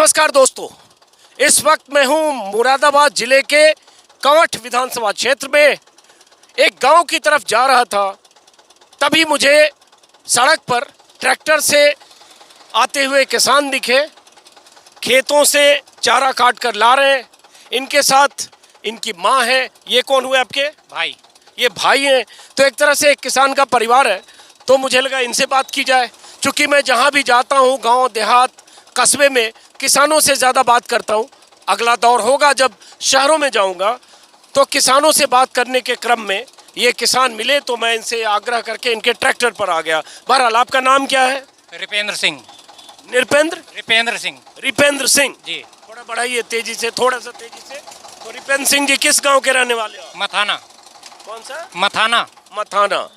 नमस्कार दोस्तों, इस वक्त मैं हूं मुरादाबाद जिले के कवठ विधानसभा क्षेत्र में। एक गांव की तरफ जा रहा था, तभी मुझे सड़क पर ट्रैक्टर से आते हुए किसान दिखे। खेतों से चारा काट कर ला रहे हैं। इनके साथ इनकी माँ है। ये कौन हुए आपके भाई? ये भाई हैं। तो एक तरह से एक किसान का परिवार है। तो मुझे लगा इनसे बात की जाए, क्योंकि मैं जहाँ भी जाता हूँ गांव देहात कस्बे में किसानों से ज़्यादा बात करता हूँ। अगला दौर होगा जब शहरों में जाऊँगा, तो किसानों से बात करने के क्रम में ये किसान मिले, तो मैं इनसे आग्रह करके इनके ट्रैक्टर पर आ गया। बहरहाल, आपका नाम क्या है? रिपेंद्र सिंह। रिपेंद्र सिंह जी। थोड़ा बढ़ाइए तेजी से, थोड़ा सा तेजी से। तो रिपेंद्र सिंह जी किस गांव के रहने वाले हो? मथाना। कौन सा? मथाना।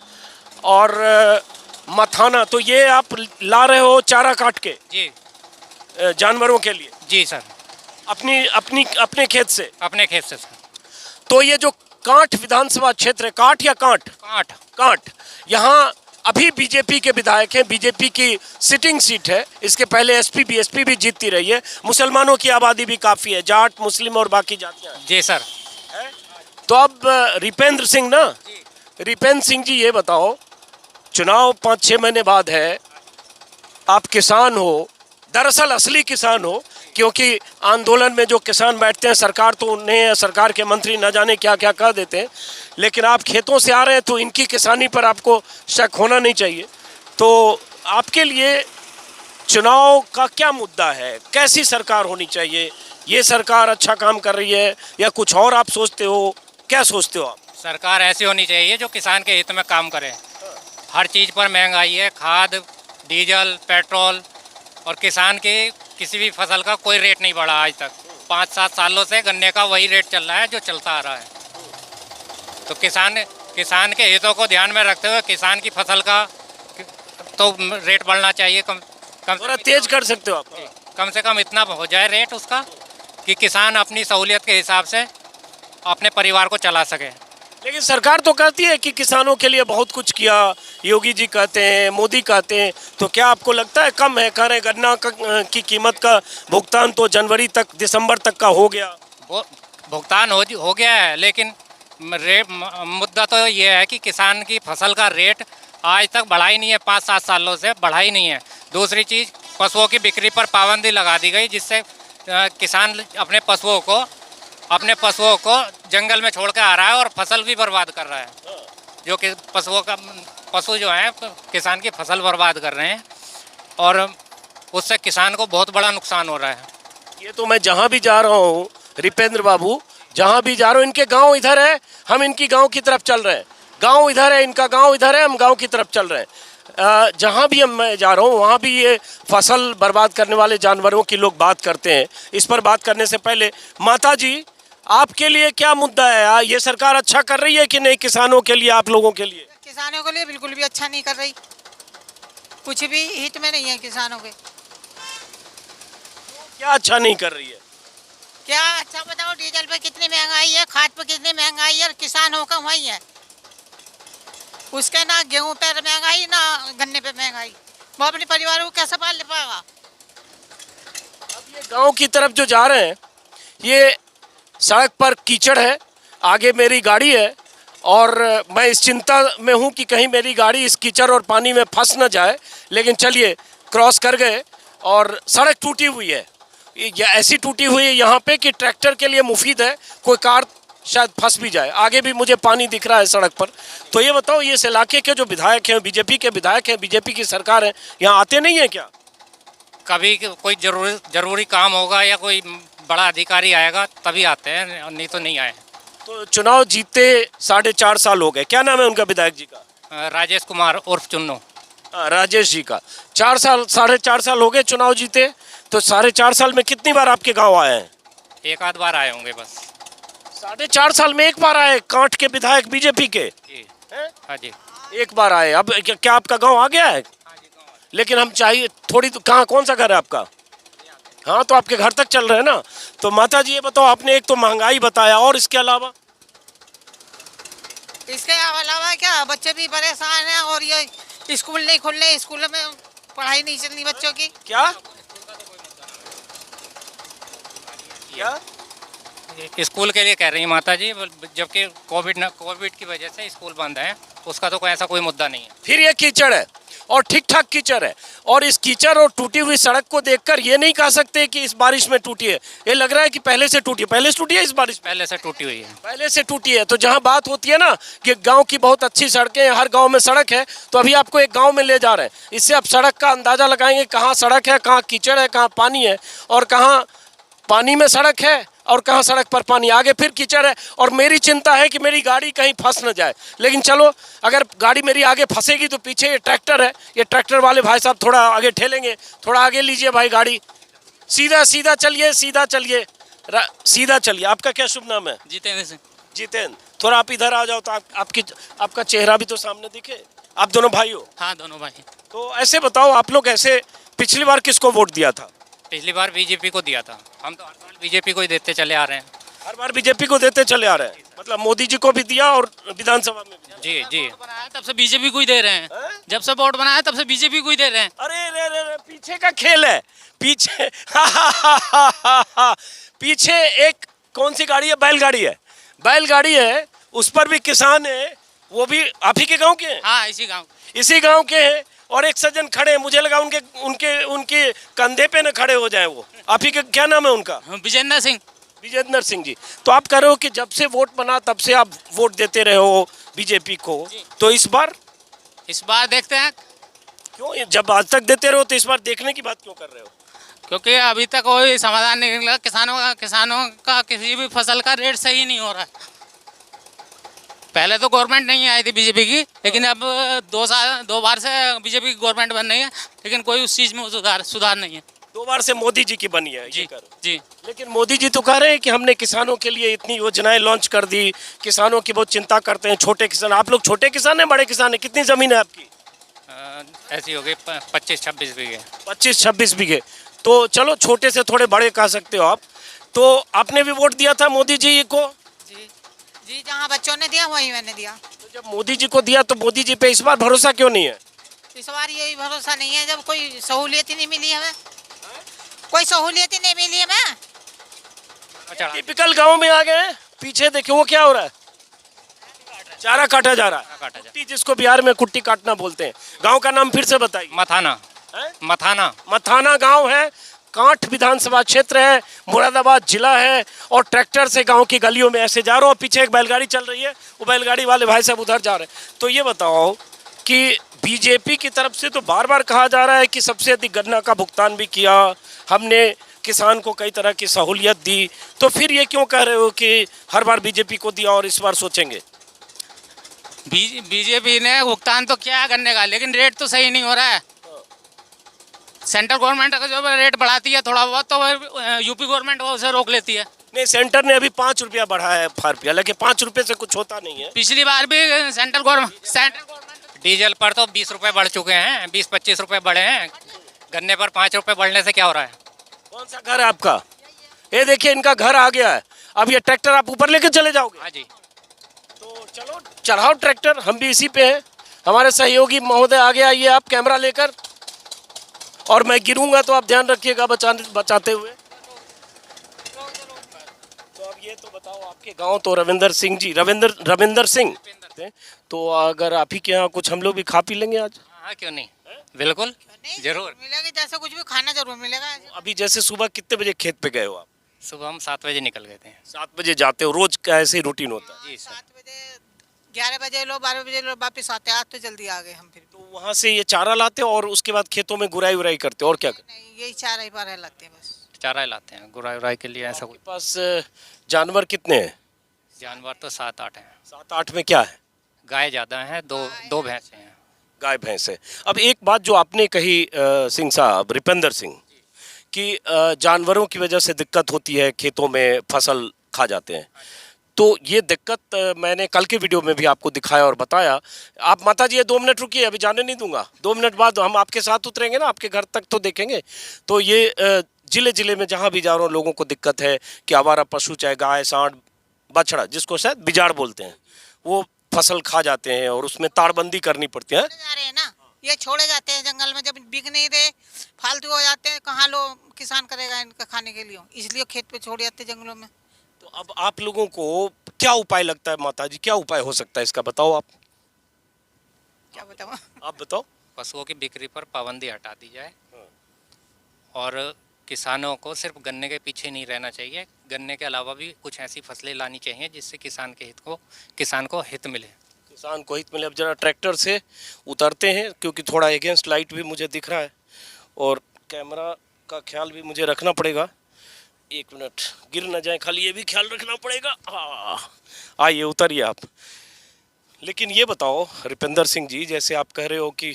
और मथाना, तो ये आप ला रहे हो चारा काट के? जी। जानवरों के लिए? जी सर। अपने खेत से? अपने खेत से सर। तो ये जो कांठ विधानसभा क्षेत्र है, कांठ या कांठ? कांठ। यहाँ अभी बीजेपी के विधायक हैं। बीजेपी की सिटिंग सीट है। इसके पहले बीएसपी भी जीतती रही है। मुसलमानों की आबादी भी काफी है, जाट, मुस्लिम और बाकी जातियां। जी सर। तो अब रिपेंद्र सिंह ना, रिपेंद्र सिंह जी, ये बताओ, चुनाव 5-6 महीने बाद है, आप किसान हो, दरअसल असली किसान हो, क्योंकि आंदोलन में जो किसान बैठते हैं, सरकार तो उन्हें, सरकार के मंत्री न जाने क्या क्या कह देते हैं, लेकिन आप खेतों से आ रहे हैं तो इनकी किसानी पर आपको शक होना नहीं चाहिए। तो आपके लिए चुनाव का क्या मुद्दा है? कैसी सरकार होनी चाहिए? ये सरकार अच्छा काम कर रही है या कुछ और आप सोचते हो? क्या सोचते हो आप? सरकार ऐसी होनी चाहिए जो किसान के हित में काम करे। हर चीज़ पर महंगाई है, खाद, डीजल, पेट्रोल, और किसान के किसी भी फसल का कोई रेट नहीं बढ़ा आज तक। 5-7 सालों से गन्ने का वही रेट चल रहा है जो चलता आ रहा है। तो किसान के हितों को ध्यान में रखते हुए किसान की फसल का तो रेट बढ़ना चाहिए। कम थोड़ा तेज कर सकते हो आप? कम से कम इतना हो जाए रेट उसका कि किसान अपनी सहूलियत के हिसाब से अपने परिवार को चला सके। लेकिन सरकार तो कहती है कि किसानों के लिए बहुत कुछ किया, योगी जी कहते हैं, मोदी कहते हैं। तो क्या आपको लगता है कम है? कह रहे गन्ना की कीमत का भुगतान तो जनवरी तक, दिसंबर तक का हो गया। भुगतान हो गया है, लेकिन मुद्दा तो ये है कि किसान की फसल का रेट आज तक बढ़ा ही नहीं है। 5-7 सालों से बढ़ा ही नहीं है। दूसरी चीज़, पशुओं की बिक्री पर पाबंदी लगा दी गई, जिससे किसान अपने पशुओं को जंगल में छोड़ के आ रहा है और फसल भी बर्बाद कर रहा है। जो कि पशु जो हैं किसान की फसल बर्बाद कर रहे हैं, और उससे किसान को बहुत बड़ा नुकसान हो रहा है। ये तो मैं जहाँ भी जा रहा हूँ रिपेंद्र बाबू, जहाँ भी जा रहा हूँ, इनके गांव इधर है, हम इनकी गांव की तरफ चल रहे हैं। गांव इधर है, इनका गांव इधर है, हम गांव की तरफ चल रहे हैं। जहाँ भी मैं जा रहा हूँ वहाँ भी ये फसल बर्बाद करने वाले जानवरों की लोग बात करते हैं। इस पर बात करने से पहले, माता जी, आपके लिए क्या मुद्दा है? ये सरकार अच्छा कर रही है कि नहीं किसानों के लिए, आप लोगों के लिए? किसानों के लिए बिल्कुल भी अच्छा नहीं कर रही। कुछ भी हित में नहीं है किसानों के। क्या अच्छा नहीं कर रही है? क्या अच्छा बताओ, डीजल पे कितनी महंगाई है, खाद पे कितनी महंगाई है, और किसान होकर वही है। उसके ना गेहूं पे महंगाई, ना गन्ने पे महंगाई। वो अपने परिवार को कैसे पाल ले पाएगा? अब ये गांव की तरफ जो जा रहे हैं, ये सड़क पर कीचड़ है, आगे मेरी गाड़ी है, और मैं इस चिंता में हूं कि कहीं मेरी गाड़ी इस कीचड़ और पानी में फंस न जाए। लेकिन चलिए, क्रॉस कर गए, और सड़क टूटी हुई है। ये ऐसी टूटी हुई है यहाँ पे कि ट्रैक्टर के लिए मुफीद है, कोई कार शायद फंस भी जाए। आगे भी मुझे पानी दिख रहा है सड़क पर। तो ये बताओ, ये इस इलाके के जो विधायक हैं, बीजेपी के विधायक हैं, बीजेपी की सरकार है, यहाँ आते नहीं है क्या? कभी कोई जरूरी काम होगा या कोई बड़ा अधिकारी आएगा तभी आते हैं, नहीं तो नहीं आए। तो चुनाव जीते 4.5 साल हो गए। क्या नाम है उनका, विधायक जी का? राजेश कुमार उर्फ चुन्नू। राजेश जी का 4.5 साल हो गए चुनाव जीते। तो 4.5 साल में कितनी बार आपके गांव आए हैं? एक आध बार आए होंगे बस। 4.5 साल में एक बार आए कांठ के विधायक बीजेपी के? जी। हाँ जी, एक बार आए। अब क्या आपका गांव आ गया है? हाँ जी, गाँव। लेकिन हम चाहिए थोड़ी, कहाँ, कौन सा घर है आपका? हाँ, तो आपके घर तक चल रहे हैं ना। तो माता जी, ये बताओ, आपने एक तो महंगाई बताया, और इसके अलावा? इसके अलावा क्या, बच्चे भी परेशान हैं, और ये स्कूल नहीं खुल रहे, स्कूलों में पढ़ाई नहीं चल रही बच्चों की। क्या? क्या? स्कूल के लिए कह रही है माता जी, जबकि कोविड की वजह से स्कूल बंद है, उसका तो कोई ऐसा कोई मुद्दा नहीं है। फिर ये कीचड़ है और ठीक ठाक कीचड़ है, और इस कीचड़ और टूटी हुई सड़क को देखकर ये नहीं कह सकते कि इस बारिश में टूटी है। ये लग रहा है कि पहले से टूटी है। पहले से टूटी है इस बारिश में? पहले से टूटी हुई है। पहले से टूटी है। तो जहां बात होती है ना कि गांव की बहुत अच्छी सड़कें हैं, हर गांव में सड़क है, तो अभी आपको एक गांव में ले जा रहे हैं। इससे आप सड़क का अंदाजा लगाएंगे, कहाँ सड़क है, कहाँ कीचड़ है, कहाँ पानी है, और कहाँ पानी में सड़क है और कहाँ सड़क पर पानी, आगे फिर कीचड़ है। और मेरी चिंता है कि मेरी गाड़ी कहीं फंस न जाए। लेकिन चलो, अगर गाड़ी मेरी आगे फंसेगी तो पीछे ये ट्रैक्टर है, ये ट्रैक्टर वाले भाई साहब थोड़ा आगे ठेलेंगे। थोड़ा आगे लीजिए भाई गाड़ी, सीधा सीधा चलिए, सीधा चलिए, सीधा चलिए। आपका क्या शुभ नाम है? जितेंद्र सिंह। जितेंद्र, थोड़ा आप इधर आ जाओ तो आपका चेहरा भी तो सामने दिखे। आप दोनों भाई हो? हाँ, दोनों भाई। तो ऐसे बताओ, आप लोग ऐसे पिछली बार किसको वोट दिया था? पिछली बार बीजेपी को दिया था। हम तो हर साल बीजेपी को ही देते चले आ रहे हैं। हर बार बीजेपी को देते चले आ रहे हैं, मतलब मोदी जी को भी दिया और विधानसभा में भी। जी जी। बनाया तब से बीजेपी को ही दे रहे हैं। जब से वोट बनाया तब से बीजेपी को ही दे रहे हैं। अरे रे रे रे, पीछे का खेल है, पीछे पीछे एक कौन सी गाड़ी है? बैलगाड़ी है, बैलगाड़ी है, उस पर भी किसान है, वो भी आप ही के गांव के हैं? हाँ, इसी गांव के हैं। और एक सज्जन खड़े हैं, मुझे लगा उनके उनके उनके कंधे पे न खड़े हो जाए वो। आप ही के क्या नाम है उनका? विजेंद्र सिंह। विजेंद्र सिंह जी। तो आप कह रहे हो कि जब से वोट बना तब से आप वोट देते रहे हो बीजेपी को, तो इस बार देखते हैं। क्यों, जब आज तक देते रहो तो इस बार देखने की बात क्यों कर रहे हो? क्योंकि अभी तक कोई समाधान नहीं निकला। किसानों का किसी भी फसल का रेट सही नहीं हो रहा है। पहले तो गवर्नमेंट नहीं आई थी बीजेपी की, लेकिन अब 2 बार से बीजेपी की गवर्नमेंट बन रही है, लेकिन कोई उस चीज़ में सुधार नहीं है। 2 बार से मोदी जी की बनी है जी जी। लेकिन मोदी जी तो कह रहे हैं कि हमने किसानों के लिए इतनी योजनाएं लॉन्च कर दी, किसानों की बहुत चिंता करते हैं। छोटे किसान, आप लोग छोटे किसान हैं बड़े किसान हैं? कितनी जमीन है आपकी? ऐसी हो गई 25-26 बीघे। 25-26 बीघे। तो चलो, छोटे से थोड़े बड़े कह सकते हो आप। तो आपने भी वोट दिया था मोदी जी को? जी, जहाँ बच्चों ने दिया वहीं मैंने दिया। तो जब मोदी जी को दिया तो मोदी जी पे इस बार भरोसा क्यों नहीं है? इस बार यही भरोसा नहीं है, जब कोई सहूलियत ही नहीं मिली हमें, कोई सहूलियत ही नहीं मिली हमें। टिपिकल गांव में आ गए, पीछे देखिए वो क्या हो रहा है, चारा काटा जा रहा है। कुट्टी, जिसको बिहार में कुट्टी काटना बोलते हैं। गांव का नाम फिर से बताइए। मथाना। मथाना। मथाना गांव है, कांठ विधानसभा क्षेत्र है, मुरादाबाद जिला है। और ट्रैक्टर से गांव की गलियों में ऐसे जा रहा हूँ, पीछे एक बैलगाड़ी चल रही है, वो बैलगाड़ी वाले भाई साहब उधर जा रहे हैं। तो ये बताओ कि बीजेपी की तरफ से तो बार बार कहा जा रहा है कि सबसे अधिक गन्ना का भुगतान भी किया हमने, किसान को कई तरह की सहूलियत दी, तो फिर ये क्यों कह रहे हो कि हर बार बीजेपी को दिया और इस बार सोचेंगे? बीजेपी ने भुगतान तो किया गन्ने का, लेकिन रेट तो सही नहीं हो रहा है। सेंट्रल गवर्नमेंट का जो रेट बढ़ाती है थोड़ा बहुत, तो यूपी गवर्नमेंट वो उसे रोक लेती है। नहीं, सेंटर ने अभी 5 रुपया बढ़ाया है ₹5, लेकिन 5 रुपये से कुछ होता नहीं है। पिछली बार भी सेंट्रल गवर्नमेंट डीजल पर तो 20 रुपये बढ़ चुके हैं, 20-25 रुपये बढ़े हैं। गन्ने पर 5 रुपये बढ़ने से क्या हो रहा है? कौन सा घर है आपका? ये देखिए, इनका घर आ गया है। अब ये ट्रैक्टर आप ऊपर लेके चले जाओगे? हाँ जी। तो चलो, चढ़ाओ ट्रैक्टर, हम भी इसी पे हैं। हमारे सहयोगी महोदय आगे आइए आप कैमरा लेकर, और मैं गिरूंगा तो आप ध्यान रखिएगा बचाते हुए। तो अब ये तो बताओ, आपके गांव तो रविंदर सिंह, तो अगर आप ही के यहाँ कुछ हम लोग भी खा पी लेंगे आज? हाँ, क्यों नहीं, बिल्कुल जरूर मिलेगा, जैसे कुछ भी खाना जरूर मिलेगा। अभी जैसे सुबह कितने बजे खेत पे गए हो आप? सुबह हम 7 बजे निकल गए थे। 7 बजे जाते हो? रोज का ऐसे ही रूटीन होता है? जी सर। 7 बजे, 11 बजे लो, 12 बजे लो, वापस आते। आज तो जल्दी आ गए हम फिर। तो वहाँ से ये चारा लाते हो और उसके बाद खेतों में गुराई उराई करते हो, और क्या करते नहीं, यही चारा ही पर लगते हैं बस। चारा लाते हैं, गुराई उराई के लिए ऐसा हो? कुछ। आपके पास जानवर कितने हैं? जानवर तो 7-8 हैं। 7-8 में क्या है? गाय ज़्यादा हैं, दो भैंसें हैं। गाय भैंस है। अब एक बात जो आपने कही सिंह साहब, रिपेंद्र सिंह, कि जानवरों की वजह से दिक्कत होती है, खेतों में फसल खा जाते हैं, तो ये दिक्कत मैंने कल के वीडियो में भी आपको दिखाया और बताया। आप माता जी ये 2 मिनट रुकिए, अभी जाने नहीं दूंगा। 2 मिनट बाद हम आपके साथ उतरेंगे ना, आपके घर तक तो देखेंगे। तो ये जिले में जहाँ भी जा रहा हूँ लोगों को दिक्कत है कि आवारा पशु, चाहे गाय, सांड, बछड़ा, जिसको शायद बिजाड़ बोलते हैं, वो फसल खा जाते हैं और उसमें तारबंदी करनी पड़ती है। जा रहे हैं ना, ये छोड़े जाते हैं जंगल में, जब बिक नहीं रहे फालतू हो जाते हैं, कहाँ लो किसान करेगा इनका खाने के लिए, इसलिए खेत पे छोड़ जाते हैं जंगलों में। तो अब आप लोगों को क्या उपाय लगता है माता जी, क्या उपाय हो सकता है इसका, बताओ आप, क्या बताऊँ। आप बताओ। पशुओं की बिक्री पर पाबंदी हटा दी जाए और किसानों को सिर्फ गन्ने के पीछे नहीं रहना चाहिए, गन्ने के अलावा भी कुछ ऐसी फसलें लानी चाहिए जिससे किसान को हित मिले। किसान को हित मिले। अब जरा ट्रैक्टर से उतरते हैं क्योंकि थोड़ा अगेंस्ट लाइट भी मुझे दिख रहा है और कैमरा का ख्याल भी मुझे रखना पड़ेगा। एक मिनट, गिर ना जाए, खाली ये भी ख्याल रखना पड़ेगा। आइए उतरिए आप। लेकिन ये बताओ रिपेंद्र सिंह जी, जैसे आप कह रहे हो कि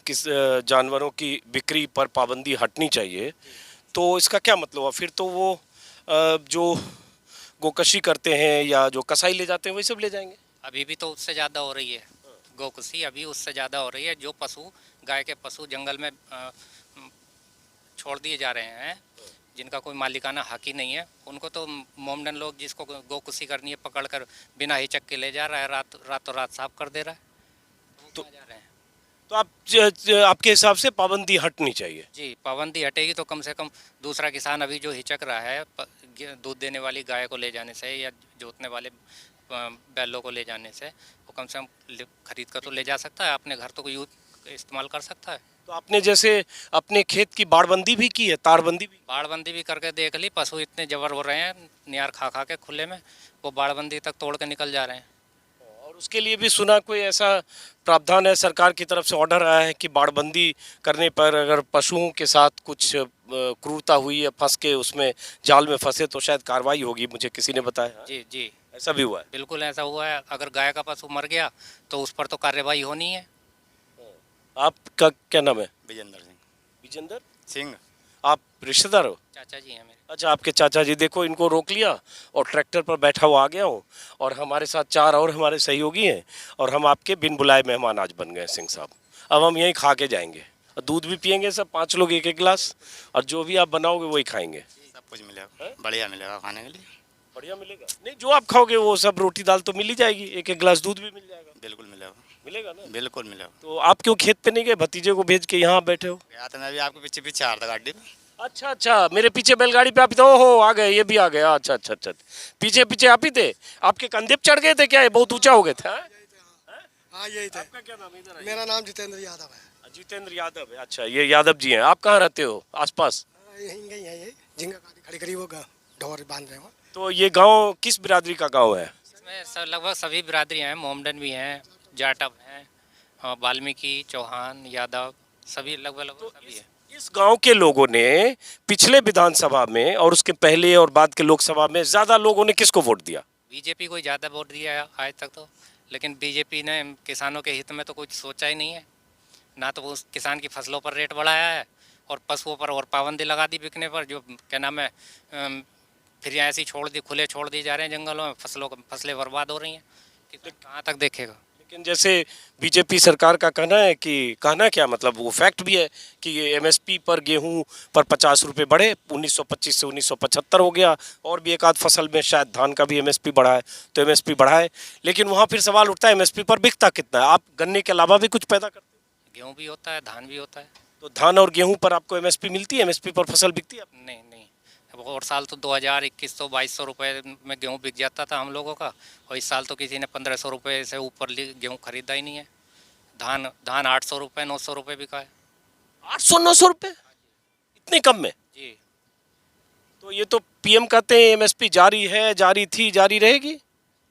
किस जानवरों की बिक्री पर पाबंदी हटनी चाहिए, तो इसका क्या मतलब हुआ? फिर तो वो जो गोकशी करते हैं या जो कसाई ले जाते हैं वही सब ले जाएंगे। अभी भी तो उससे ज़्यादा हो रही है गोकुशी, अभी उससे ज़्यादा हो रही है। जो पशु, गाय के पशु जंगल में छोड़ दिए जा रहे हैं, जिनका कोई मालिकाना हक ही नहीं है, उनको तो मोमडन लोग जिसको गोकुशी करनी है पकड़कर बिना हिचक के ले जा रहा है, रातों रात साफ कर दे रहा है। तो जा रहे हैं। तो आपके हिसाब से पाबंदी हटनी चाहिए। जी, पाबंदी हटेगी तो कम से कम दूसरा किसान अभी जो हिचक रहा है दूध देने वाली गाय को ले जाने से या जोतने वाले बैलों को ले जाने से, वो कम से कम खरीद कर तो ले जा सकता है, अपने घर तो यूज इस्तेमाल कर सकता है। तो आपने जैसे अपने खेत की बाड़बंदी भी की है, तारबंदी भी? बाड़बंदी भी करके देख ली, पशु इतने जबर हो रहे हैं नियार खा खा के खुले में, वो बाड़बंदी तक तोड़ के निकल जा रहे हैं। और उसके लिए भी सुना कोई ऐसा प्रावधान है, सरकार की तरफ से ऑर्डर आया है कि बाड़बंदी करने पर अगर पशुओं के साथ कुछ क्रूरता हुई या फंस के उसमें जाल में फंसे तो शायद कार्रवाई होगी, मुझे किसी ने बताया। जी जी, ऐसा भी हुआ है? बिल्कुल ऐसा हुआ है। अगर गाय का पशु मर गया तो उस पर तो कार्रवाई होनी है। आपका क्या नाम है? विजेंद्र सिंह। विजेंद्र सिंह। आप रिश्तेदार हो? चाचा जी हैं मेरे। अच्छा, आपके चाचा जी। देखो, इनको रोक लिया और ट्रैक्टर पर बैठा हुआ आ गया हूँ और हमारे साथ 4 और हमारे सहयोगी हैं और हम आपके बिन बुलाए मेहमान आज बन गए सिंह साहब। अब हम यहीं खा के जाएंगे और दूध भी पियेंगे सब, 5 लोग एक एक गिलास, और जो भी आप बनाओगे वही खाएंगे। सब कुछ मिलेगा, बढ़िया मिलेगा खाने के लिए। बढ़िया मिलेगा? नहीं, जो आप खाओगे वो सब रोटी दाल तो मिल ही जाएगी, एक एक गिलास दूध भी मिल जाएगा। बिल्कुल मिलेगा। मिलेगा ना? बिल्कुल मिलेगा। तो आप क्यों खेत पे नहीं गए, भतीजे को भेज के यहाँ बैठे हो? गया था मैं भी, आपके पीछे पीछे आ रहा था गाड़ी में। अच्छा अच्छा, मेरे पीछे बैलगाड़ी पे आप? तो हो, आ गए, ये भी आ गए। अच्छा अच्छा अच्छा, पीछे पीछे आप ही थे? आपके कंधे पे चढ़ गए थे क्या? ये बहुत ऊंचा हो गए थे? हाँ यही थे। आपका क्या नाम? इधर मेरा नाम जितेंद्र यादव है। जितेंद्र यादव है। अच्छा, ये यादव जी हैं। आप कहाँ रहते हो आसपास? यहीं गई है, ये झिंगा गाड़ी खड़ी करी, वो ढोर बांध रहे हो। तो ये गांव किस बिरादरी का गांव है? इसमें लगभग सभी बिरादरी हैं, मोमडन भी हैं, जाटव हैं, वाल्मीकि, चौहान, यादव, सभी लगभग सभी है। इस गांव के लोगों ने पिछले विधानसभा में और उसके पहले और बाद के लोकसभा में ज्यादा लोगों ने किसको वोट दिया? बीजेपी को ज़्यादा वोट दिया है आज तक तो, लेकिन बीजेपी ने किसानों के हित में तो कुछ सोचा ही नहीं है। ना तो उस किसान की फसलों पर रेट बढ़ाया है और पशुओं पर और पाबंदी लगा दी बिकने पर, जो क्या नाम है, फिर ऐसे ही खुले छोड़ दिए जा रहे हैं जंगलों में, फसलें बर्बाद हो रही हैं। कहाँ तक देखेगा? लेकिन जैसे बीजेपी सरकार का कहना है कि, कहना क्या मतलब, वो फैक्ट भी है कि ये एमएसपी पर गेहूं पर 50 रुपये बढ़े, 1925 से 1975 हो गया, और भी एक आध फसल में शायद धान का भी एमएसपी बढ़ा है, तो एमएसपी बढ़ा है। लेकिन वहाँ फिर सवाल उठता है एमएसपी पर बिकता कितना है? आप गन्ने के अलावा भी कुछ पैदा करते हैं? गेहूँ भी होता है, धान भी होता है। तो धान और गेहूं पर आपको एमएसपी मिलती है? एमएसपी पर फसल बिकती है? नहीं नहीं, और साल तो 2100-2200 रुपये में गेहूँ बिक जाता था हम लोगों का, और इस साल तो किसी ने 1500 रुपये से ऊपर गेहूँ खरीदा ही नहीं है। धान 800 रुपये 900 रुपये बिका है। 800-900 रुपये इतने कम में? जी। तो ये तो पीएम कहते हैं एमएसपी जारी है, जारी थी, जारी रहेगी।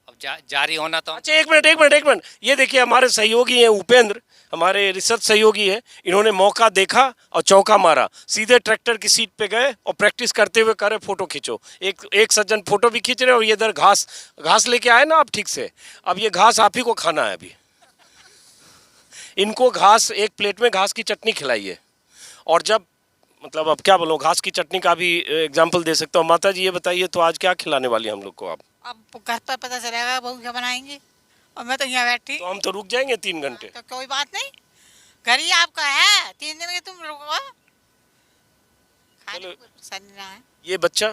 अब जारी होना तो। अच्छा, एक मिनट, ये देखिए हमारे सहयोगी हैं उपेंद्र, हमारे रिसर्च सहयोगी हैं, इन्होंने मौका देखा और चौका मारा, सीधे ट्रैक्टर की सीट पे गए और प्रैक्टिस करते हुए करे फोटो खींचो। एक सज्जन फोटो भी खींच रहे और ये इधर घास लेके आए ना आप ठीक से। अब ये घास आप ही को खाना है अभी। इनको घास, एक प्लेट में घास की चटनी खिलाइए, और जब मतलब अब क्या बोलूं, घास की चटनी का भी एग्जाम्पल दे सकता हूँ। माता जी ये बताइए, तो आज क्या खिलाने वाली हम लोग को आप? अब घर पर पता चलेगा बहू क्या बनाएंगी, और मैं तो यहाँ बैठी। तो हम तो रुक जाएंगे 3 घंटे। तो कोई बात नहीं, घर ही आपका है, 3 दिन के तुम रुको, खाने को परेशानी ना है। ये बच्चा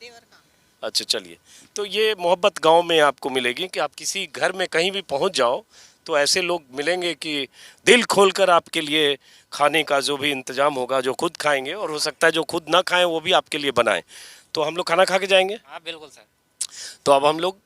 देवर का। अच्छा चलिए, तो ये मोहब्बत गांव में आपको मिलेगी कि आप किसी घर में कहीं भी पहुंच जाओ तो ऐसे लोग मिलेंगे कि दिल खोलकर आपके लिए खाने का जो भी इंतजाम होगा, जो खुद खाएंगे और हो सकता है जो खुद ना खाएं वो भी आपके लिए बनाएं। तो हम लोग खाना खा के जाएंगे। हाँ बिल्कुल सर। तो अब हम लोग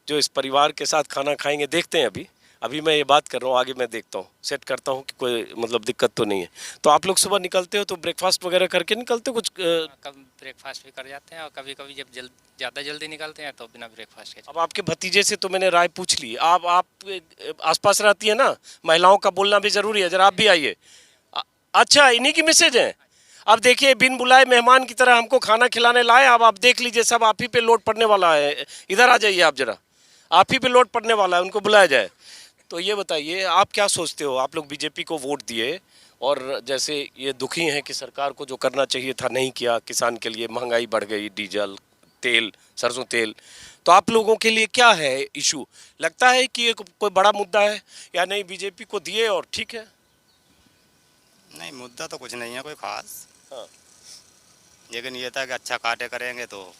जो इस परिवार के साथ खाना खाएंगे देखते हैं। अभी अभी मैं ये बात कर रहा हूँ, आगे मैं देखता हूँ, सेट करता हूँ कि कोई मतलब दिक्कत तो नहीं है। तो आप लोग सुबह निकलते हो तो ब्रेकफास्ट वगैरह करके निकलते हो कुछ कभी ब्रेकफास्ट भी कर जाते हैं और कभी कभी जब ज़्यादा जल्दी निकलते हैं तो बिना ब्रेकफास्ट के। अब आपके भतीजे से तो मैंने राय पूछ ली। आप आसपास रहती है ना, महिलाओं का बोलना भी जरूरी है। जरा आप भी आइए। अच्छा, इन्हीं की मैसेज है। अब देखिए, बिन बुलाए मेहमान की तरह हमको खाना खिलाने लाए। अब आप देख लीजिए, सब आप ही पे लोड पड़ने वाला है। इधर आ जाइए आप जरा, आप ही पे लोड पड़ने वाला है, उनको बुलाया जाए। तो ये बताइए, आप क्या सोचते हो? आप लोग बीजेपी को वोट दिए और जैसे ये दुखी हैं कि सरकार को जो करना चाहिए था नहीं किया, किसान के लिए महंगाई बढ़ गई, डीजल तेल, सरसों तेल। तो आप लोगों के लिए क्या है इशू? लगता है कि ये कोई बड़ा मुद्दा है या नहीं, बीजेपी को दिए और ठीक है? नहीं, मुद्दा तो कुछ नहीं है कोई खास। हाँ। लेकिन ये था कि अच्छा कार्य करेंगे तो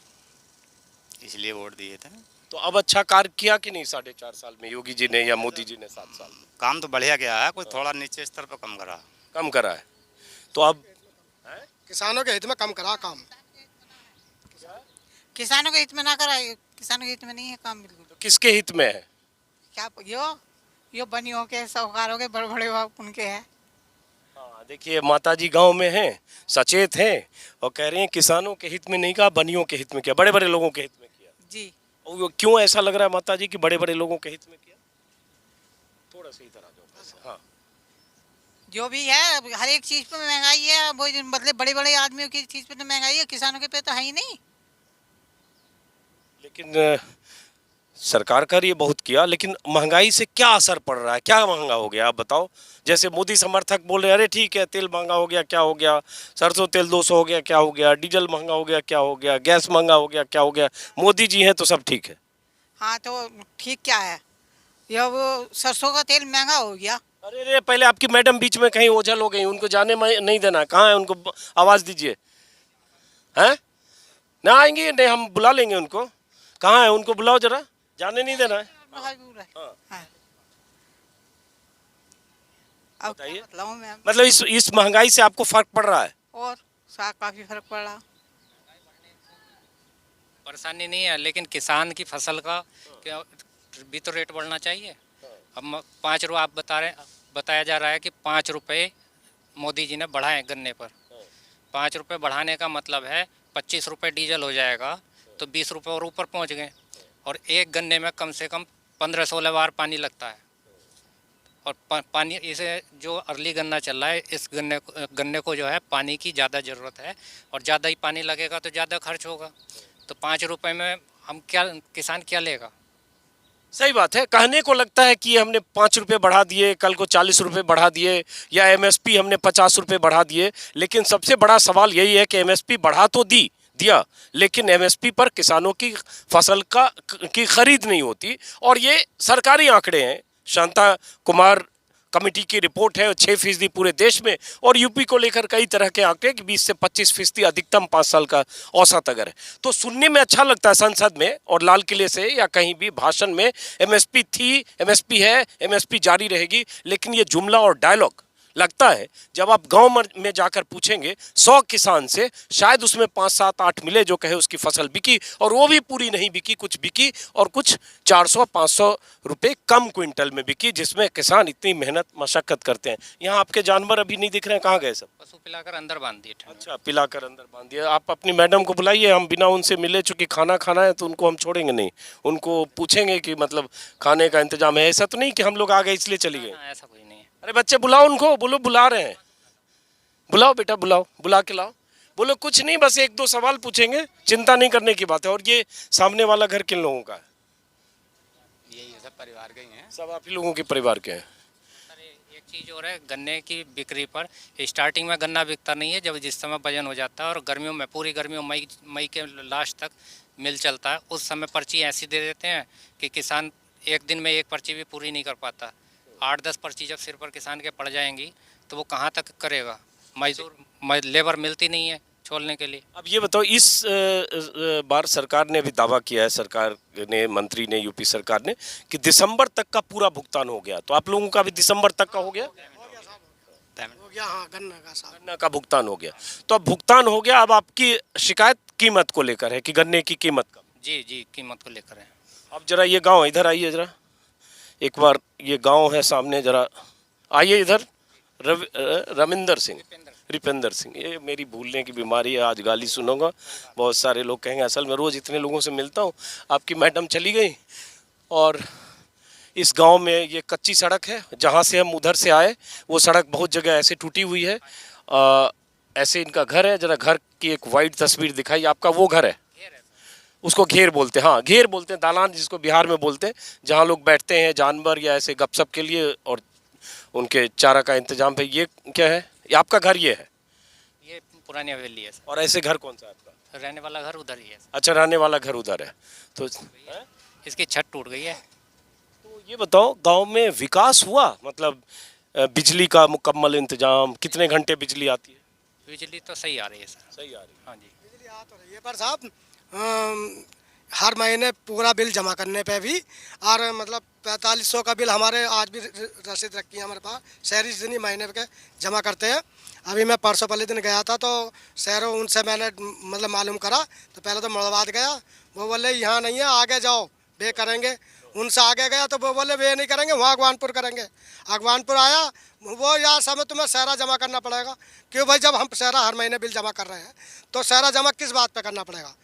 इसलिए वोट दिए थे। तो अब अच्छा कार्य किया कि नहीं 4.5 साल में योगी जी ने या मोदी जी ने 7 साल में? काम तो बढ़िया किया है, कुछ थोड़ा नीचे स्तर पर कम करा। कम करा है। तो अब किसानों के हित में कम करा काम। किसानों के हित में ना कराए, किसानों के हित में नहीं है काम बिल्कुल। तो किसके हित में है? क्या यो बनियों के, साहूकारों के, बड़े बड़े उनके हैं। हाँ, देखिए माता जी गाँव में हैं, सचेत हैं और कह रहे हैं किसानों के हित में नहीं कहा, बनियों के हित में किया, बड़े बड़े लोगों के हित में किया। जी। और वो क्यों ऐसा लग रहा है माता जी कि बड़े बड़े लोगों के हित में किया? थोड़ा सा इधर आ जाओ वैसे। हाँ, जो भी है हर एक चीज पे महंगाई है, वो मतलब बड़े बड़े आदमियों की चीज पे तो महंगाई है, किसानों के पे तो है ही नहीं। लेकिन सरकार का ये बहुत किया, लेकिन महंगाई से क्या असर पड़ रहा है? क्या महंगा हो गया आप बताओ। जैसे मोदी समर्थक बोल रहे हैं, अरे ठीक है तेल महंगा हो गया, क्या हो गया? सरसों तेल 200 हो गया, क्या हो गया? डीजल महंगा हो गया, क्या हो गया? गैस महंगा हो गया, क्या हो गया? मोदी जी हैं तो सब ठीक है। हाँ तो ठीक क्या है, ये वो सरसों का तेल महंगा हो गया। अरे रे, पहले आपकी मैडम बीच में कहीं ओझल हो गई, उनको जाने में नहीं देना। कहाँ है? उनको आवाज़ दीजिए। हैं ना, आएंगे नहीं, हम बुला लेंगे उनको। कहाँ है? उनको बुलाओ जरा, जाने नहीं देना है। हाँ। हाँ। अब क्या बताइए। बताऊं मैं, मतलब इस महंगाई से आपको फर्क पड़ रहा है? और काफी फर्क पड़ रहा। परेशानी नहीं है, लेकिन किसान की फसल का क्या भी तो रेट बढ़ना चाहिए। अब 5 रुपये आप बताया जा रहा है कि 5 रुपये मोदी जी ने बढ़ाए गन्ने पर। 5 रुपये बढ़ाने का मतलब है 25 रुपये डीजल हो जाएगा, तो 20 रुपये और ऊपर पहुंच गए। और एक गन्ने में कम से कम 15-16 बार पानी लगता है। और पानी, इसे जो अर्ली गन्ना चल रहा है, इस गन्ने को जो है पानी की ज़्यादा ज़रूरत है, और ज़्यादा ही पानी लगेगा तो ज़्यादा खर्च होगा। तो 5 रुपये में हम क्या, किसान क्या लेगा? सही बात है। कहने को लगता है कि हमने 5 रुपये बढ़ा दिए, कल को 40 रुपये बढ़ा दिए, या एमएसपी हमने 50 रुपये बढ़ा दिए। लेकिन सबसे बड़ा सवाल यही है कि एमएसपी बढ़ा तो दिया, लेकिन एमएसपी पर किसानों की फसल की खरीद नहीं होती। और ये सरकारी आंकड़े हैं, शांता कुमार कमेटी की रिपोर्ट है। 6% पूरे देश में, और यूपी को लेकर कई तरह के आंकड़े कि 20 से 25% अधिकतम 5 साल का औसत अगर है तो सुनने में अच्छा लगता है। संसद में और लाल किले से या कहीं भी भाषण में एमएसपी थी, एमएसपी है, एमएसपी जारी रहेगी। लेकिन ये जुमला और डायलॉग लगता है जब आप गांव में जाकर पूछेंगे 100 किसान से, शायद उसमें 5, 7, 8 मिले जो कहे उसकी फसल बिकी, और वो भी पूरी नहीं बिकी, कुछ बिकी और कुछ 400-500 रुपये कम क्विंटल में बिकी, जिसमें किसान इतनी मेहनत मशक्कत करते हैं। यहाँ आपके जानवर अभी नहीं दिख रहे हैं, कहाँ गए सब? पशु पिलाकर अंदर बांध दिए। अच्छा, पिलाकर अंदर बांध दिया। आप अपनी मैडम को बुलाइए, हम बिना उनसे मिले, चूंकि खाना खाना है तो उनको हम छोड़ेंगे नहीं। उनको पूछेंगे कि मतलब खाने का इंतजाम है। ऐसा तो नहीं कि हम लोग आ गए इसलिए चली गए। ऐसा कुछ नहीं है। अरे बच्चे बुलाओ उनको, बोलो बुला रहे हैं। बुलाओ बेटा, बुलाओ, बुला के लाओ। बोलो कुछ नहीं, बस 1-2 सवाल पूछेंगे, चिंता नहीं करने की बात है। और ये सामने वाला घर किन लोगों का है? यही सब परिवार के ही हैं। सब आप ही लोगों के परिवार के हैं। अरे एक चीज़ और है, गन्ने की बिक्री पर स्टार्टिंग में गन्ना बिकता नहीं है, जब जिस समय वजन हो जाता है, और गर्मियों में, पूरी गर्मियों, मई के लास्ट तक मिल चलता है, उस समय पर्ची ऐसी दे देते हैं कि किसान एक दिन में एक पर्ची भी पूरी नहीं कर पाता। 8-10 पर्ची जब सिर पर किसान के पड़ जाएंगी तो वो कहाँ तक करेगा? मजदूर लेबर मिलती नहीं है, छोड़ने के लिए। अब ये बताओ, इस बार सरकार ने भी दावा किया है, सरकार ने, मंत्री ने, यूपी सरकार ने, कि दिसंबर तक का पूरा भुगतान हो गया। तो आप लोगों का भी दिसंबर तक का हो गया? हो गया, हाँ, गन्ना का साहब। गन्ना का भुगतान हो गया। तो अब भुगतान हो गया, अब आपकी शिकायत कीमत को लेकर है कि गन्ने की कीमत कम। जी जी, कीमत को लेकर है। अब जरा ये गांव, इधर आइए जरा एक बार, ये गांव है सामने, जरा आइए इधर। रविंदर सिंह, रिपेंद्र सिंह, ये मेरी भूलने की बीमारी है, आज गाली सुनूंगा, बहुत सारे लोग कहेंगे। असल में रोज़ इतने लोगों से मिलता हूँ, आपकी मैडम चली गई। और इस गांव में ये कच्ची सड़क है, जहाँ से हम उधर से आए, वो सड़क बहुत जगह ऐसे टूटी हुई है। ऐसे इनका घर है, जरा घर की एक वाइड तस्वीर दिखाई। आपका वो घर है, उसको घेर बोलते हैं, हाँ घेर बोलते हैं, दालान जिसको बिहार में बोलते हैं, जहाँ लोग बैठते हैं जानवर या ऐसे गपशप के लिए और उनके चारा का इंतजाम पे। ये क्या है? ये आपका घर ये है? ये पुरानी हवेली है सर। और ऐसे घर कौन सा है आपका? रहने वाला घर उधर ही है। अच्छा, रहने वाला घर उधर है। तो इसकी छत टूट गई है। तो ये बताओ, गांव में विकास हुआ? मतलब बिजली का मुकम्मल इंतजाम, कितने घंटे बिजली आती है? बिजली तो सही आ रही है सर। सही आ रही है। हाँ जी। बिजली आ तो रही है, पर साहब हर महीने पूरा बिल जमा करने पे भी, और मतलब 4500 का बिल हमारे आज भी रसीद रखी है हमारे पास, शहरी जितनी महीने के जमा करते हैं। अभी मैं परसों पहले दिन गया था, तो शहरों उनसे मैंने मतलब मालूम करा, तो पहले तो मुड़वाद गया, वो बोले यहाँ नहीं है, आगे जाओ वे करेंगे। उनसे आगे गया तो वो बोले वे नहीं करेंगे, वहाँ अगवानपुर करेंगे। अगवानपुर आया, वो यार समय तुम्हें सहरा जमा करना पड़ेगा। क्यों भाई, जब हम सहरा हर महीने बिल जमा कर रहे हैं, तो सहरा जमा किस बात पे करना पड़ेगा?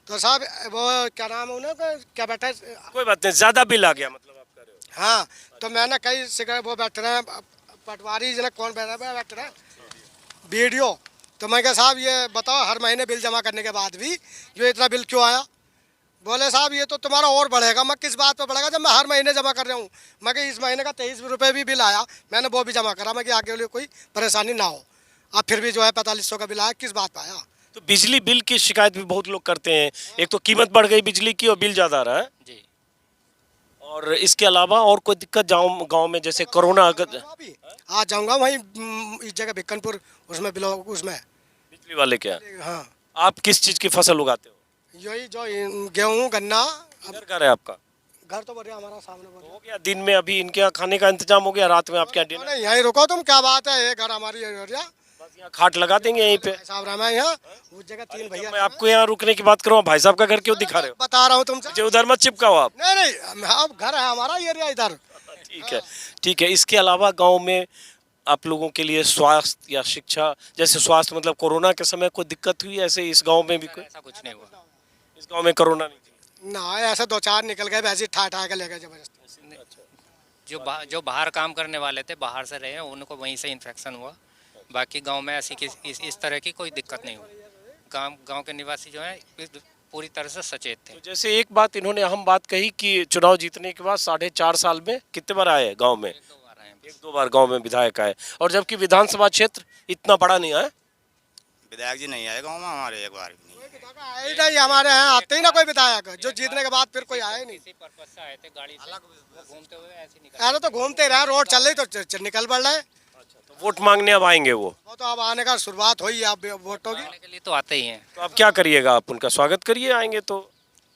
तो साहब वो क्या नाम है उन्हें, क्या बैठे, कोई बात नहीं, ज़्यादा बिल आ गया मतलब आप कह रहे हो? हाँ, तो मैंने कई सिगरेट वो बैठ रहे हैं, पटवारी जिन्हें कौन बैठ रहे हैं, वीडियो। तो मैं कहा साहब ये बताओ, हर महीने बिल जमा करने के बाद भी जो इतना बिल क्यों आया? बोले साहब ये तो तुम्हारा और बढ़ेगा। मैं किस बात पे बढ़ेगा, जब मैं हर महीने जमा कर रहा हूँ। मैं इस महीने का 23 रुपये भी बिल आया, मैंने वो भी जमा करा, मैं कि आगे वाले कोई परेशानी ना हो। अब फिर भी जो है 4500 का बिल आया, किस बात पर आया? तो बिजली बिल की शिकायत भी बहुत लोग करते हैं। एक तो कीमत बढ़ गई बिजली की और बिल ज़्यादा आ रहा है। जी। और इसके अलावा और कोई दिक्कत गांव में, जैसे कोरोना अगर आज जाऊँगा वहीं इस जगह भिक्कनपुर, उसमें उसमें बिजली वाले क्या? हाँ, आप किस चीज़ की फसल उगाते हो? यही जो गेहूँ गन्ना। घर का है आपका? घर तो बढ़िया हमारा सामने बढ़िया। हो गया दिन में, अभी इनके यहाँ खाने का इंतजाम हो गया, रात में आपके यहाँ डिनर? नहीं, यहीं रुको तुम, क्या बात है, ये घर हमारी बढ़िया। बस यहाँ खाट लगा देंगे यहीं पे। साहब रहा मैं यहाँ उस जगह 3 जब भैया। मैं आपको यहाँ रुकने की बात करूँ, भाई साहब का घर क्यों दिखा रहे हो? बता रहा हूँ तुमसे। मुझे उधर मत चिपकाओ आप। नहीं नहीं, अब घर है हमारा एरिया इधर। ठीक है, ठीक है। इसके अलावा गांव में आप लोगों के लिए स्वास्थ्य या शिक्षा, जैसे स्वास्थ्य मतलब कोरोना के समय कोई दिक्कत हुई ऐसे इस गांव में भी? कोई ऐसा कुछ नहीं हुआ। इस गांव में कोरोना नहीं थी? ना, ऐसे 2-4 निकल गए, वैसे ठा ठा के ले गए जबरदस्ती। जो बाहर काम करने वाले थे, बाहर से रहे, उनको वहीं से इन्फेक्शन हुआ। बाकी गांव में ऐसी इस तरह की कोई दिक्कत नहीं हुई। गांव के निवासी जो हैं पूरी तरह से सचेत थे। तो जैसे एक बात इन्होंने अहम बात कही कि चुनाव जीतने के बाद 4.5 साल में कितने बार आए गांव में? 1-2 बार आए हैं बस। 1-2 बार गांव में विधायक आए, और जबकि विधानसभा क्षेत्र इतना बड़ा नहीं है। विधायक जी नहीं आए गाँव में हमारे, एक बार भी नहीं। आए ही नहीं हमारे यहाँ, आते ही ना कोई विधायक, जो जीतने के बाद फिर कोई आया ही नहीं। इसी पर्पज से आए थे, गाड़ी से घूमते हुए ऐसे निकल। अरे तो घूमते रहे, रोड चल रही तो निकल पड़ रहे। तो वोट मांगने अब आएंगे वो तो अब आने का शुरुआत हुई है, अब वोटों की। आने के लिए तो आते ही हैं। तो आप क्या करिएगा? आप उनका स्वागत करिए, आएंगे तो,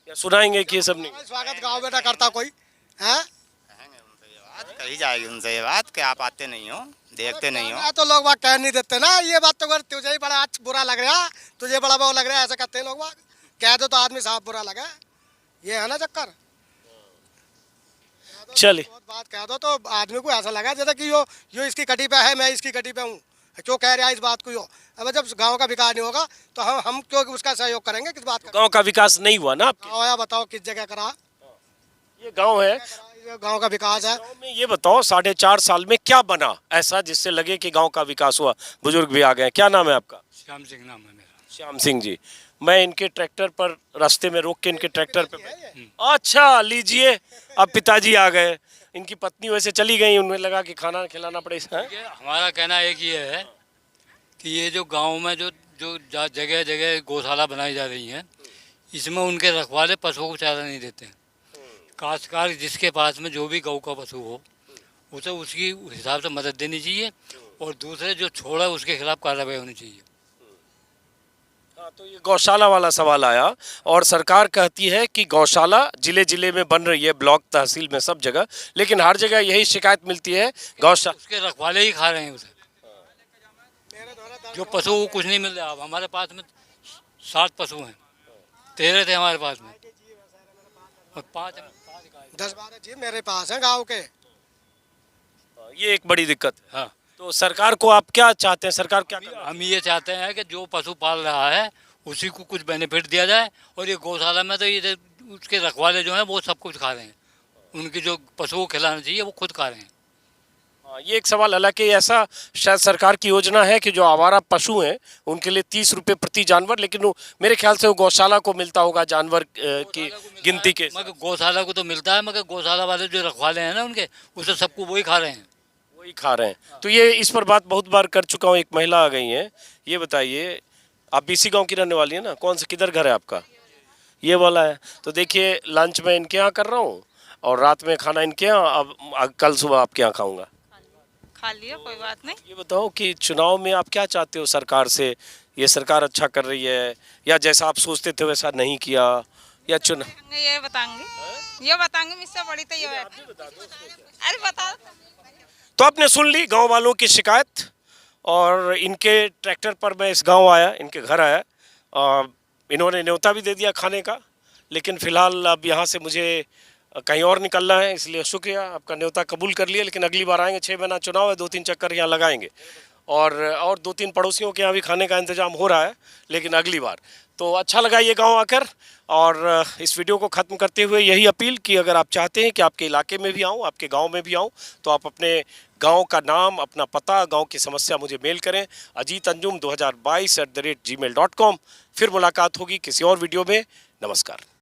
या सुनाएंगे कि ये सब नहीं? स्वागत गाँव बेटा करता कोई है? कहेंगे उनसे ये बात, कही जाएगी उनसे ये बात कि आप आते नहीं हो, देखते नहीं हो। तो लोग बात कह नहीं देते ना, ये बात तो अगर तुझे ही बड़ा बुरा लग रहा है, तुझे बड़ा वो लग रहा है, ऐसा कहते हैं लोग बात। कह दो तो आदमी साहब बुरा लगा, ये है ना चक्कर। चलिए, बहुत बात कह दो तो आदमी को ऐसा लगा जैसे कि यो इसकी कटी पे है, मैं इसकी कटी पे हूँ, क्यों कह रहा है इस बात को यो। अब जब गांव का विकास नहीं होगा तो हम क्यों उसका सहयोग करेंगे, किस बात का? गांव का विकास नहीं हुआ ना आपके? गाँव या बताओ किस जगह करा? ये गांव है, गांव का विकास है। गांव में ये बताओ 4.5 साल में क्या बना ऐसा जिससे लगे कि गांव का विकास हुआ? बुजुर्ग भी आ गए, क्या नाम है आपका? श्याम सिंह नाम है मेरा। श्याम सिंह जी, मैं इनके ट्रैक्टर पर रास्ते में रोक के इनके ट्रैक्टर पे अच्छा लीजिए, अब पिताजी आ गए, इनकी पत्नी वैसे चली गई, उन्हें लगा कि खाना खिलाना पड़े। ये हमारा कहना एक ये है कि ये जो गांव में जो जो जगह जगह गौशाला बनाई जा रही हैं, इसमें उनके रखवाले पशुओं को चारा नहीं देते हैं। काश्तकार जिसके पास में जो भी गौ का पशु हो, उसे उसकी हिसाब से मदद देनी चाहिए, और दूसरे जो छोड़ा उसके खिलाफ कार्रवाई होनी चाहिए। हाँ, तो ये गौशाला वाला सवाल आया और सरकार कहती है कि गौशाला जिले जिले में बन रही है, ब्लॉक तहसील में सब जगह, लेकिन हर जगह यही शिकायत मिलती है गौशाला उसके रखवाले ही खा रहे हैं उसे। जो पशु को कुछ नहीं मिल रहा। अब हमारे पास में 7 पशु हैं, 13 थे हमारे पास में और 5 10-12 जी मेरे पास हैं गाँव के। ये एक बड़ी दिक्कत है। हाँ, तो सरकार को आप क्या चाहते हैं, सरकार क्या करना? हम ये चाहते हैं कि जो पशु पाल रहा है उसी को कुछ बेनिफिट दिया जाए। और ये गौशाला में तो ये उसके रखवाले जो हैं वो सब कुछ खा रहे हैं, उनकी जो पशु को खिलाना चाहिए वो खुद खा रहे हैं। हाँ, ये एक सवाल, हालांकि ऐसा शायद सरकार की योजना है कि जो आवारा पशु हैं उनके लिए 30 रुपये प्रति जानवर, लेकिन वो मेरे ख्याल से वो गौशाला को मिलता होगा जानवर की गिनती के। मगर गौशाला को तो मिलता है, मगर गौशाला वाले जो रखवाले हैं ना उनके, उसे सबको वही खा रहे हैं। वही खा रहे हैं। तो ये इस पर बात बहुत बार कर चुका हूँ। एक महिला आ गई हैं, ये बताइए, आप इसी गांव की रहने वाली है ना? कौन से, किधर घर है आपका? ये वाला है। तो देखिए, लंच मैं इनके यहाँ कर रहा हूँ और रात में खाना इनके यहाँ, अब कल सुबह आपके यहाँ खाऊंगा। खा लिया, कोई बात नहीं। ये बताओ कि चुनाव में आप क्या चाहते हो सरकार से? ये सरकार अच्छा कर रही है या जैसा आप सोचते थे वैसा नहीं किया, या चुनाव? ये बताएंगे मुझसे बड़ी तो ये अरे बता। तो आपने सुन ली गांव वालों की शिकायत, और इनके ट्रैक्टर पर मैं इस गांव आया, इनके घर आया, इन्होंने न्योता भी दे दिया खाने का, लेकिन फ़िलहाल अब यहाँ से मुझे कहीं और निकलना है, इसलिए शुक्रिया, आपका न्योता कबूल कर लिया। लेकिन अगली बार आएंगे, 6 महीना चुनाव है, 2-3 चक्कर यहाँ लगाएंगे, और 2-3 पड़ोसियों के यहाँ भी खाने का इंतजाम हो रहा है, लेकिन अगली बार। तो अच्छा लगा ये गांव आकर, और इस वीडियो को ख़त्म करते हुए यही अपील कि अगर आप चाहते हैं कि आपके इलाके में भी आऊँ, आपके गांव में भी आऊँ, तो आप अपने गांव का नाम, अपना पता, गांव की समस्या मुझे मेल करें ajitanjum2022@gmail.com। फिर मुलाकात होगी किसी और वीडियो में। नमस्कार।